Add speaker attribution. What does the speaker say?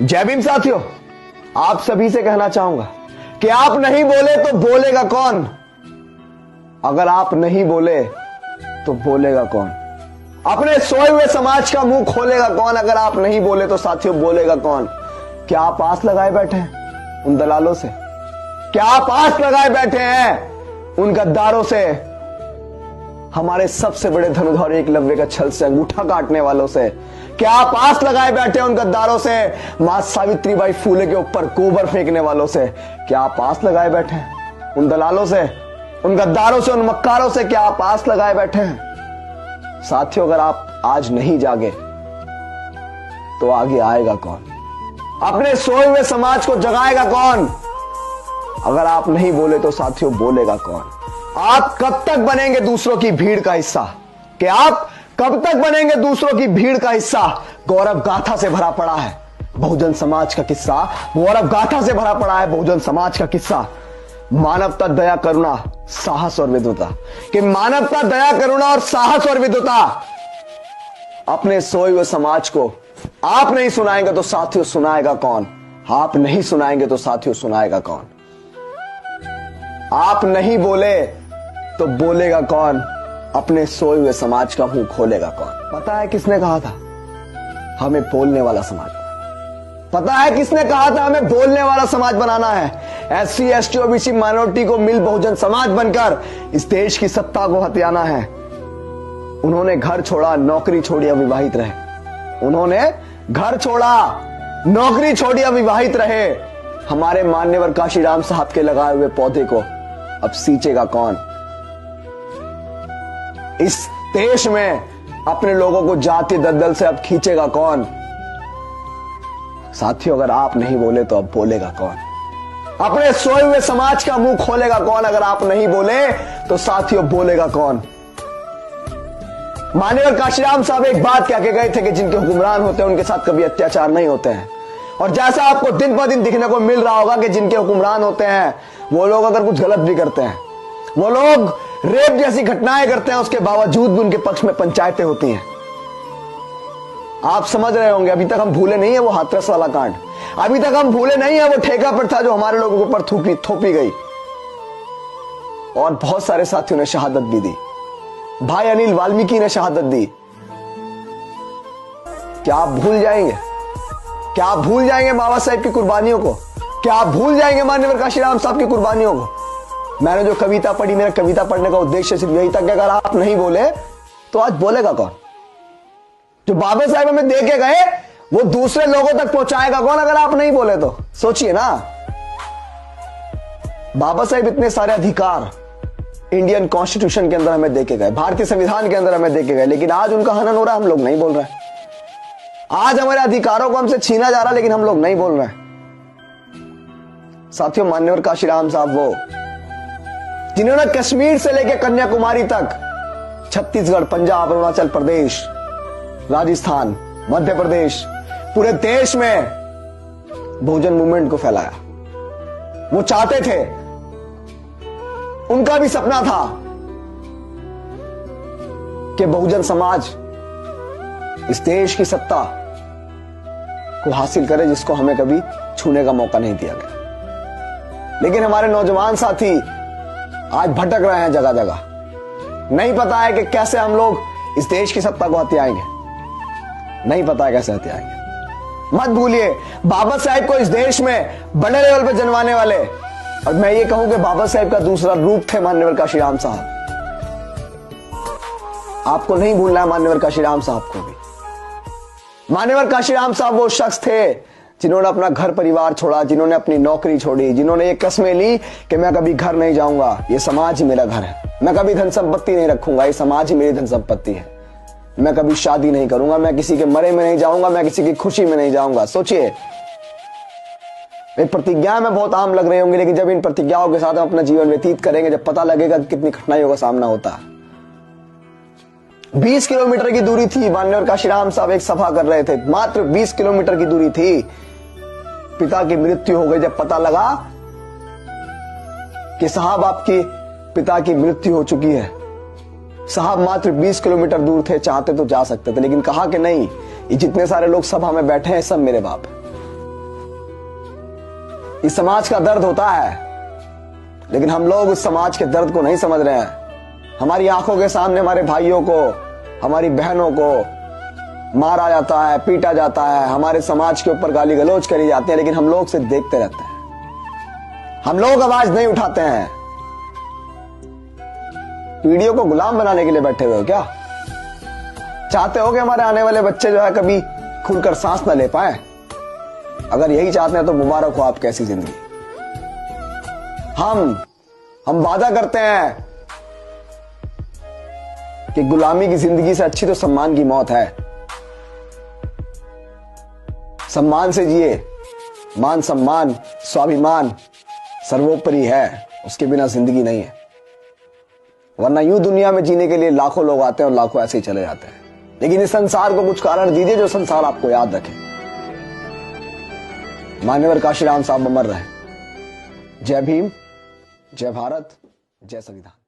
Speaker 1: जय भीम साथियों, आप सभी से कहना चाहूंगा कि आप नहीं बोले तो बोलेगा कौन। अगर आप नहीं बोले तो बोलेगा कौन। अपने सोए हुए समाज का मुंह खोलेगा कौन। अगर आप नहीं बोले तो साथियों बोलेगा कौन। क्या आप आस लगाए बैठे हैं उन दलालों से? क्या आप आस लगाए बैठे हैं उन गद्दारों से? हमारे सबसे बड़े धनुधर एकलव्य का छल से अंगूठा काटने वालों से? क्या आप आस लगाए बैठे हैं उन गद्दारों से? मां सावित्रीबाई फूले के ऊपर गोबर फेंकने वालों से? क्या आप आस लगाए बैठे हैं उन दलालों से, उन गद्दारों से, उन मक्कारों से? क्या आप आस लगाए बैठे हैं? साथियों, अगर आप आज नहीं जागे तो आगे आएगा कौन? अपने सोए हुए समाज को जगाएगा कौन? अगर आप नहीं बोले तो साथियों बोलेगा कौन? आप कब तक बनेंगे दूसरों की भीड़ का हिस्सा? कि आप कब तक बनेंगे दूसरों की भीड़ का हिस्सा? गौरव गाथा से भरा पड़ा है बहुजन समाज का किस्सा। गौरव गाथा से भरा पड़ा है बहुजन समाज का किस्सा। मानवता, दया, करुणा, साहस और विद्वता। कि मानवता, दया, करुणा और साहस और विद्वता अपने सोए हुए समाज को आप नहीं सुनाएंगे तो साथियों सुनाएगा कौन? आप नहीं सुनाएंगे तो साथियों सुनाएगा कौन? आप नहीं बोले तो बोलेगा कौन? अपने सोए हुए समाज का मुंह खोलेगा कौन? पता है किसने कहा था हमें बोलने वाला समाज बनाना? पता है किसने कहा था हमें बोलने वाला समाज बनाना है? एससी, एसटी, ओबीसी, माइनॉरिटी को मिल बहुजन समाज बनकर इस देश की सत्ता को हथियाना है। उन्होंने घर छोड़ा, नौकरी छोड़ी, अविवाहित रहे। उन्होंने घर छोड़ा, नौकरी छोड़ी, अविवाहित रहे। हमारे मान्यवर काशीराम साहब के लगाए हुए पौधे को अब सींचेगा कौन? इस देश में अपने लोगों को जाति दलदल से अब खींचेगा कौन? साथियों, अगर आप नहीं बोले तो अब बोलेगा कौन? अपने सोए हुए समाज का मुंह खोलेगा कौन? अगर आप नहीं बोले तो साथियों बोलेगा कौन? मान्यवर काशीराम साहब एक बात कह के गए थे कि जिनके हुक्मरान होते हैं उनके साथ कभी अत्याचार नहीं होते हैं। और जैसा आपको दिन ब दिन दिखने को मिल रहा होगा कि जिनके हुक्मरान होते हैं वो लोग अगर कुछ गलत भी करते हैं, वो लोग रेप जैसी घटनाएं करते हैं, उसके बावजूद भी उनके पक्ष में पंचायतें होती हैं। आप समझ रहे होंगे, अभी तक हम भूले नहीं है वो हाथरस वाला कांड। अभी तक हम भूले नहीं है वो ठेका पर था जो हमारे लोगों के ऊपर थोपी गई। और बहुत सारे साथियों ने शहादत भी दी। भाई अनिल वाल्मीकि ने शहादत दी। क्या आप भूल जाएंगे? क्या आप भूल जाएंगे बाबा साहेब की कुर्बानियों को? क्या आप भूल जाएंगे मान्यवर काशीराम साहब की कुर्बानियों को? मैंने जो कविता पढ़ी, मेरा कविता पढ़ने का उद्देश्य सिर्फ यही था कि अगर आप नहीं बोले तो आज बोलेगा कौन? जो बाबा साहेब हमें दे के गए वो दूसरे लोगों तक पहुंचाएगा कौन अगर आप नहीं बोले तो? सोचिए ना, बाबा साहेब इतने सारे अधिकार इंडियन कॉन्स्टिट्यूशन के अंदर हमें देके गए, भारतीय संविधान के अंदर हमें देके गए, लेकिन आज उनका हनन हो रहा है, हम लोग नहीं बोल रहे। आज हमारे अधिकारों को हमसे छीना जा रहा है लेकिन हम लोग नहीं बोल रहे। साथियों, मान्यवर काशीराम साहब वो जिन्होंने कश्मीर से लेकर कन्याकुमारी तक, छत्तीसगढ़, पंजाब, अरुणाचल प्रदेश, राजस्थान, मध्य प्रदेश, पूरे देश में बहुजन मूवमेंट को फैलाया। वो चाहते थे, उनका भी सपना था कि बहुजन समाज इस देश की सत्ता को हासिल करे जिसको हमें कभी छूने का मौका नहीं दिया गया। लेकिन हमारे नौजवान साथी आज भटक रहे हैं जगह जगह। नहीं पता है कि कैसे हम लोग इस देश की सत्ता को हथियाएंगे। नहीं पता है कैसे हथियाएंगे। मत भूलिए, बाबा साहेब को इस देश में बड़े लेवल पर जनवाने वाले, और मैं ये कहूं कि बाबा साहेब का दूसरा रूप थे मान्यवर काशीराम साहब। आपको नहीं भूलना है मान्यवर काशीराम साहब को भी। मान्यवर काशीराम साहब वो शख्स थे जिन्होंने अपना घर परिवार छोड़ा, जिन्होंने अपनी नौकरी छोड़ी, जिन्होंने ये कस्में ली कि मैं कभी घर नहीं जाऊंगा, ये समाज ही मेरा घर है, मैं कभी धन संपत्ति नहीं रखूंगा, ये समाज ही मेरी धन संपत्ति है, मैं कभी शादी नहीं करूंगा, मैं किसी के मरे में नहीं जाऊंगा, मैं किसी की खुशी में नहीं जाऊंगा। सोचिए, ये प्रतिज्ञाएं में बहुत आम लग रही होंगी, लेकिन जब इन प्रतिज्ञाओं के साथ हम अपना जीवन व्यतीत करेंगे, जब पता लगेगा कि कितनी कठिनाइयों का सामना होता है। 20 किलोमीटर की दूरी थी, मान्यवर काशीराम साहब एक सभा कर रहे थे, मात्र 20 किलोमीटर की दूरी थी। पिता की मृत्यु हो गई। जब पता लगा कि साहब आपकी पिता की मृत्यु हो चुकी है, साहब मात्र 20 किलोमीटर दूर थे, चाहते तो जा सकते थे, लेकिन कहा कि नहीं, ये जितने सारे लोग सभा में बैठे हैं सब मेरे बाप हैं, इस समाज का दर्द होता है, लेकिन हम लोग उस समाज के दर्द को नहीं समझ रहे हैं। हमारी आंखों के सामने हमारे भाइयों को, हमारी बहनों को मारा जाता है, पीटा जाता है, हमारे समाज के ऊपर गाली गलौज करी जाती है, लेकिन हम लोग सिर्फ देखते रहते हैं। हम लोग आवाज नहीं उठाते हैं। पीढ़ियों को गुलाम बनाने के लिए बैठे हुए हो क्या? चाहते हो कि हमारे आने वाले बच्चे जो है कभी खुलकर सांस ना ले पाए? अगर यही चाहते हैं तो मुबारक हो आपकी ऐसी जिंदगी। हम वादा करते हैं कि गुलामी की जिंदगी से अच्छी तो सम्मान की मौत है। सम्मान से जिए, मान सम्मान स्वाभिमान सर्वोपरि है, उसके बिना जिंदगी नहीं है। वरना यूं दुनिया में जीने के लिए लाखों लोग आते हैं और लाखों ऐसे ही चले जाते हैं। लेकिन इस संसार को कुछ कारण दीजिए जो संसार आपको याद रखे। मान्यवर काशीराम साहब अमर रहे। जय भीम, जय भारत, जय संविधान।